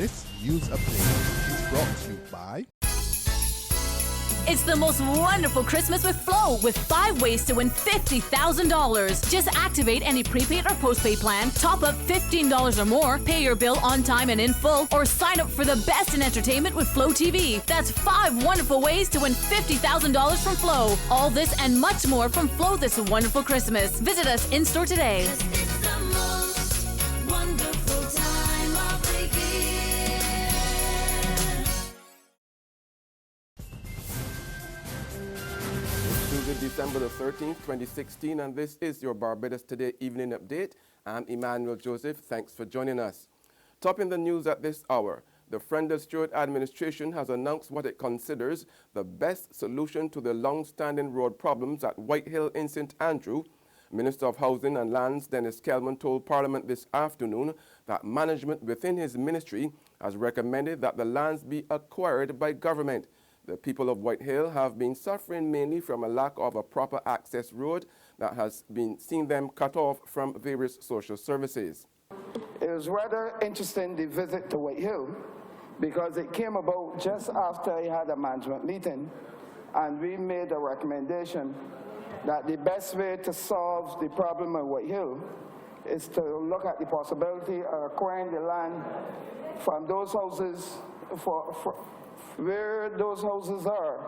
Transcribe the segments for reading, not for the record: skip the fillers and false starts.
This news update is brought to you by... It's the most wonderful Christmas with Flow, with 5 ways to win $50,000. Just activate any prepaid or postpaid plan, top up $15 or more, pay your bill on time and in full, or sign up for the best in entertainment with Flow TV. That's 5 wonderful ways to win $50,000 from Flow. All this and much more from Flow this wonderful Christmas. Visit us in-store today. It's the most wonderful time of the year. Tuesday, December the 13th, 2016, and this is your Barbados Today evening update. I'm Emmanuel Joseph. Thanks for joining us. Topping the news at this hour, the Friend Stewart administration has announced what it considers the best solution to the long-standing road problems at Whitehill in St. Andrew. Minister of Housing and Lands Dennis Kelman told Parliament this afternoon that management within his ministry has recommended that the lands be acquired by government. The people of Whitehill have been suffering mainly from a lack of a proper access road that has been seeing them cut off from various social services. It was rather interesting, the visit to Whitehill, because it came about just after I had a management meeting, and we made a recommendation that the best way to solve the problem of Whitehill is to look at the possibility of acquiring the land from those houses where those houses are,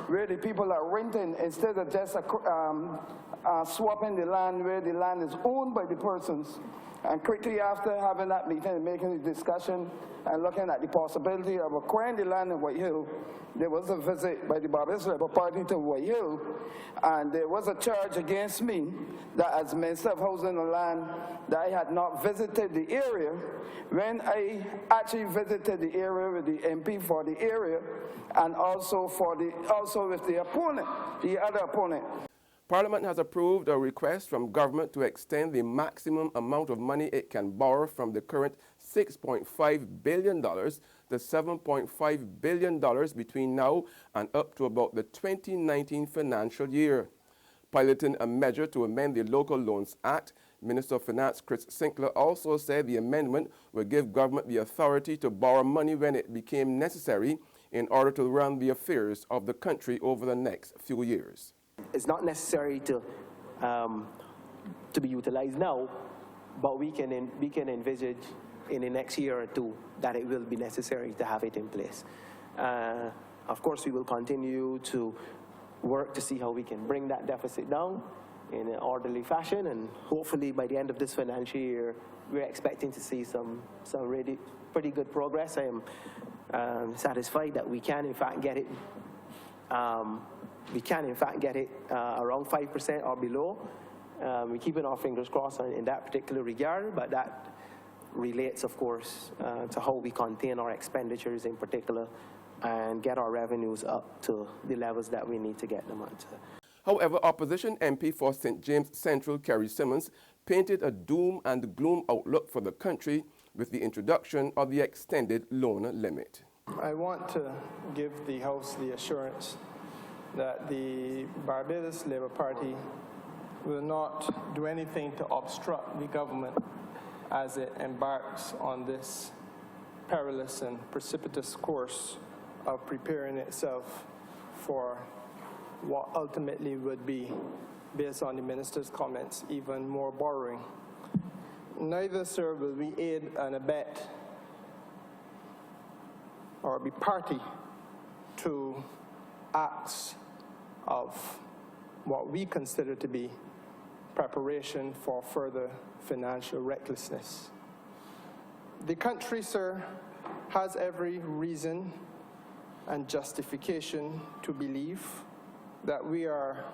where the people are renting, instead of just swapping the land where the land is owned by the persons. And quickly after having that meeting and making the discussion and looking at the possibility of acquiring the land in Whitehill, there was a visit by the Barbados Labour Party to Whitehill, and there was a charge against me that as Minister of Housing and Land that I had not visited the area, when I actually visited the area with the MP for the area and also with the opponent, the other opponent. Parliament has approved a request from government to extend the maximum amount of money it can borrow from the current $6.5 billion to $7.5 billion between now and up to about the 2019 financial year. Piloting a measure to amend the Local Loans Act, Minister of Finance Chris Sinclair also said the amendment will give government the authority to borrow money when it became necessary in order to run the affairs of the country over the next few years. It's not necessary to be utilized now, but we can envisage in the next year or two that it will be necessary to have it in place. Of course, we will continue to work to see how we can bring that deficit down in an orderly fashion, and hopefully by the end of this financial year, we're expecting to see some really pretty good progress. I am satisfied that we can in fact get it. Around 5% or below. We're keeping our fingers crossed in that particular regard, but that relates, of course, to how we contain our expenditures in particular and get our revenues up to the levels that we need to get them at. However, opposition MP for St. James Central Kerrie Symmonds painted a doom and gloom outlook for the country with the introduction of the extended loan limit. I want to give the House the assurance that the Barbados Labour Party will not do anything to obstruct the government as it embarks on this perilous and precipitous course of preparing itself for what ultimately would be, based on the Minister's comments, even more borrowing. Neither, sir, will we aid and abet or be party to acts of what we consider to be preparation for further financial recklessness. The country, sir, has every reason and justification to believe that we are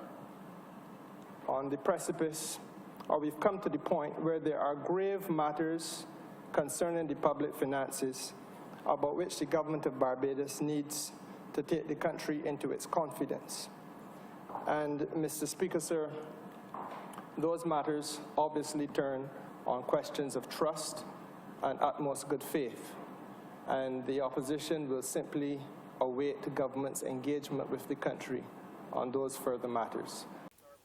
on the precipice, or we've come to the point where there are grave matters concerning the public finances about which the government of Barbados needs to take the country into its confidence. And, Mr. Speaker, sir, those matters obviously turn on questions of trust and utmost good faith. And the opposition will simply await the government's engagement with the country on those further matters.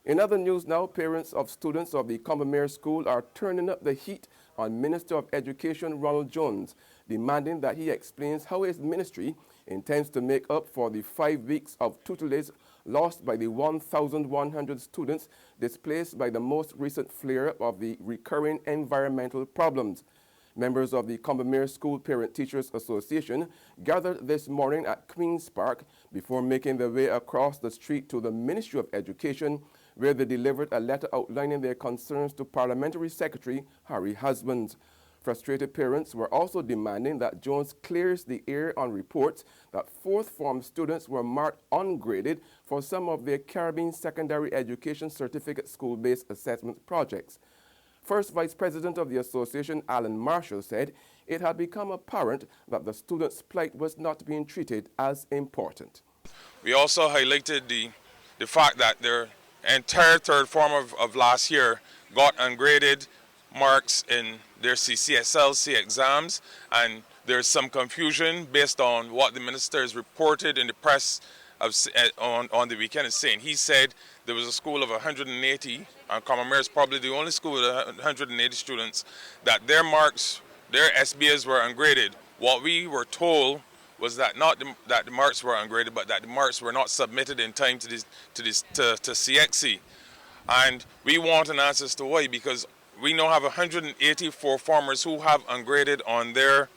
In other news now, parents of students of the Condemns School are turning up the heat on Minister of Education Ronald Jones, demanding that he explains how his ministry intends to make up for the 5 weeks of tutelage lost by the 1,100 students displaced by the most recent flare-up of the recurring environmental problems. Members of the Condemns School Parent Teachers Association gathered this morning at Queen's Park before making their way across the street to the Ministry of Education, where they delivered a letter outlining their concerns to Parliamentary Secretary Kerrie Symmonds. Frustrated parents were also demanding that Jones clears the air on reports that fourth form students were marked ungraded for some of their Caribbean secondary education certificate school-based assessment projects. First Vice President of the association, Alan Marshall, said it had become apparent that the students' plight was not being treated as important. We also highlighted the fact that their entire third form of last year got ungraded marks in their CCSLC exams, and there's some confusion based on what the ministers reported in the press on the weekend is saying. He said there was a school of 180, and Condemns is probably the only school with 180 students, that their marks, their SBAs were ungraded. What we were told was that not that the marks were ungraded, but that the marks were not submitted in time to CXC. And we want an answer as to why, because we now have 184 farmers who have ungraded on their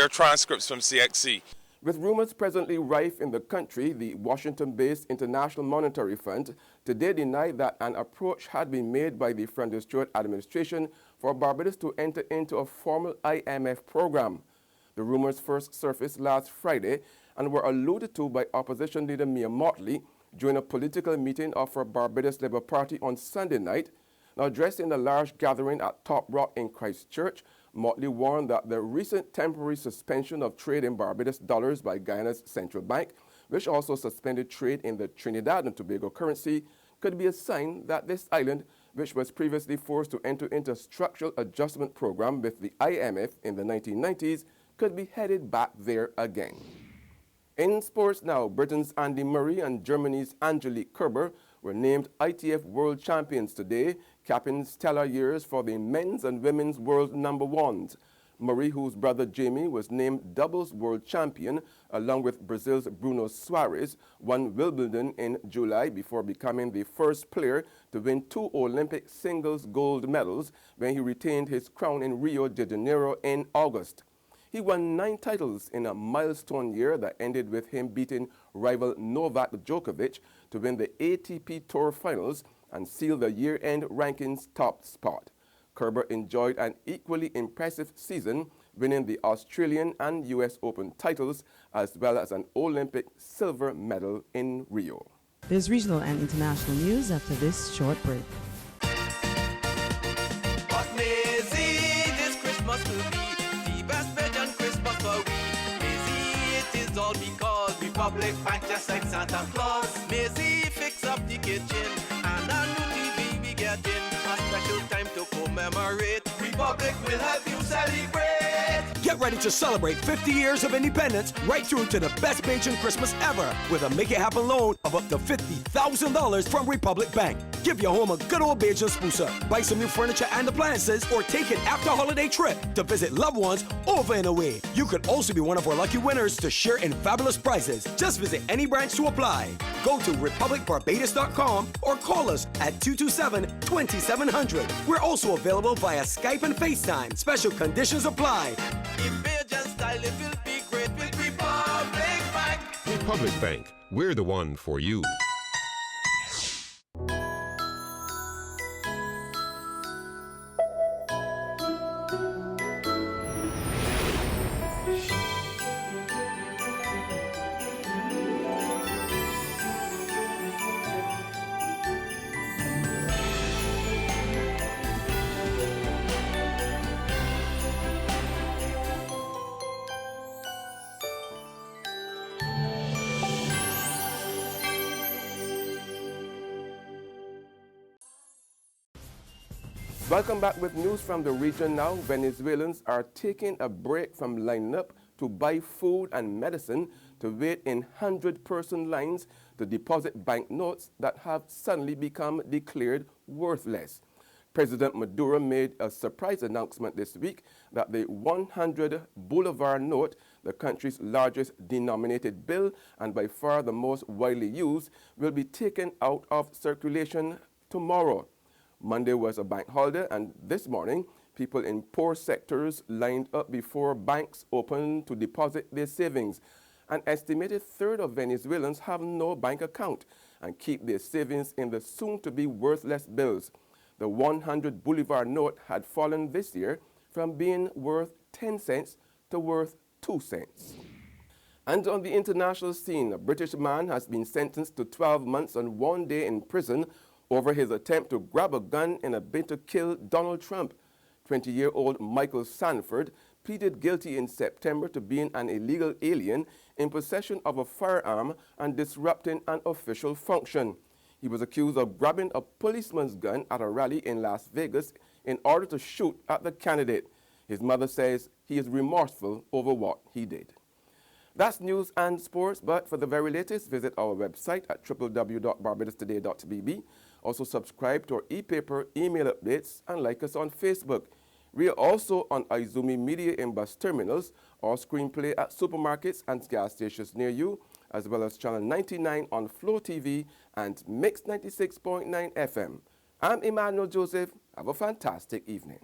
transcripts from CXC. With rumors presently rife in the country, the Washington-based International Monetary Fund today denied that an approach had been made by the Friendly Stewart administration for Barbados to enter into a formal IMF program. The rumors first surfaced last Friday and were alluded to by opposition leader Mia Motley during a political meeting of her Barbados Labour Party on Sunday night. Now, addressed in a large gathering at Top Rock in Christchurch, Motley warned that the recent temporary suspension of trade in Barbados dollars by Guyana's central bank, which also suspended trade in the Trinidad and Tobago currency, could be a sign that this island, which was previously forced to enter into a structural adjustment program with the IMF in the 1990s, could be headed back there again. In sports now, Britain's Andy Murray and Germany's Angelique Kerber were named ITF World Champions today, capping stellar years for the men's and women's world number ones. Murray, whose brother Jamie was named doubles world champion, along with Brazil's Bruno Soares, won Wimbledon in July before becoming the first player to win 2 Olympic singles gold medals when he retained his crown in Rio de Janeiro in August. He won 9 titles in a milestone year that ended with him beating rival Novak Djokovic to win the ATP Tour Finals and seal the year-end rankings top spot. Kerber enjoyed an equally impressive season, winning the Australian and US Open titles, as well as an Olympic silver medal in Rio. There's regional and international news after this short break. But Maisie, this Christmas will be the best Belgian Christmas for we. Maisie, it is all because Republic Bank just like Santa Claus. Maisie, fix up the kitchen and a new TV we get in. A special time to commemorate. Republic will help you celebrate. Get ready to celebrate 50 years of independence right through to the best Bajan Christmas ever with a Make It Happen loan of up to $50,000 from Republic Bank. Give your home a good old Bajan spooser, buy some new furniture and appliances, or take an after-holiday trip to visit loved ones over and away. You could also be one of our lucky winners to share in fabulous prizes. Just visit any branch to apply. Go to republicbarbados.com or call us at 227-2700. We're also available via Skype and FaceTime. Special conditions apply. In Bajan style, it will be great with Republic Bank. Republic Bank, we're the one for you. Welcome back with news from the region now. Venezuelans are taking a break from lining up to buy food and medicine to wait in 100-person lines to deposit banknotes that have suddenly become declared worthless. President Maduro made a surprise announcement this week that the 100 Bolivar note, the country's largest denominated bill and by far the most widely used, will be taken out of circulation tomorrow. Monday was a bank holiday, and this morning, people in poor sectors lined up before banks opened to deposit their savings. An estimated third of Venezuelans have no bank account and keep their savings in the soon-to-be worthless bills. The 100 Bolivar note had fallen this year from being worth 10 cents to worth 2 cents. And on the international scene, a British man has been sentenced to 12 months and 1 day in prison over his attempt to grab a gun in a bid to kill Donald Trump. 20-year-old Michael Sanford pleaded guilty in September to being an illegal alien in possession of a firearm and disrupting an official function. He was accused of grabbing a policeman's gun at a rally in Las Vegas in order to shoot at the candidate. His mother says he is remorseful over what he did. That's news and sports, but for the very latest, visit our website at www.barbadostoday.bb. Also subscribe to our e-paper email updates and like us on Facebook. We are also on Izumi Media in bus terminals or screenplay at supermarkets and gas stations near you, as well as Channel 99 on Flow TV and Mix 96.9 FM. I'm Emmanuel Joseph. Have a fantastic evening.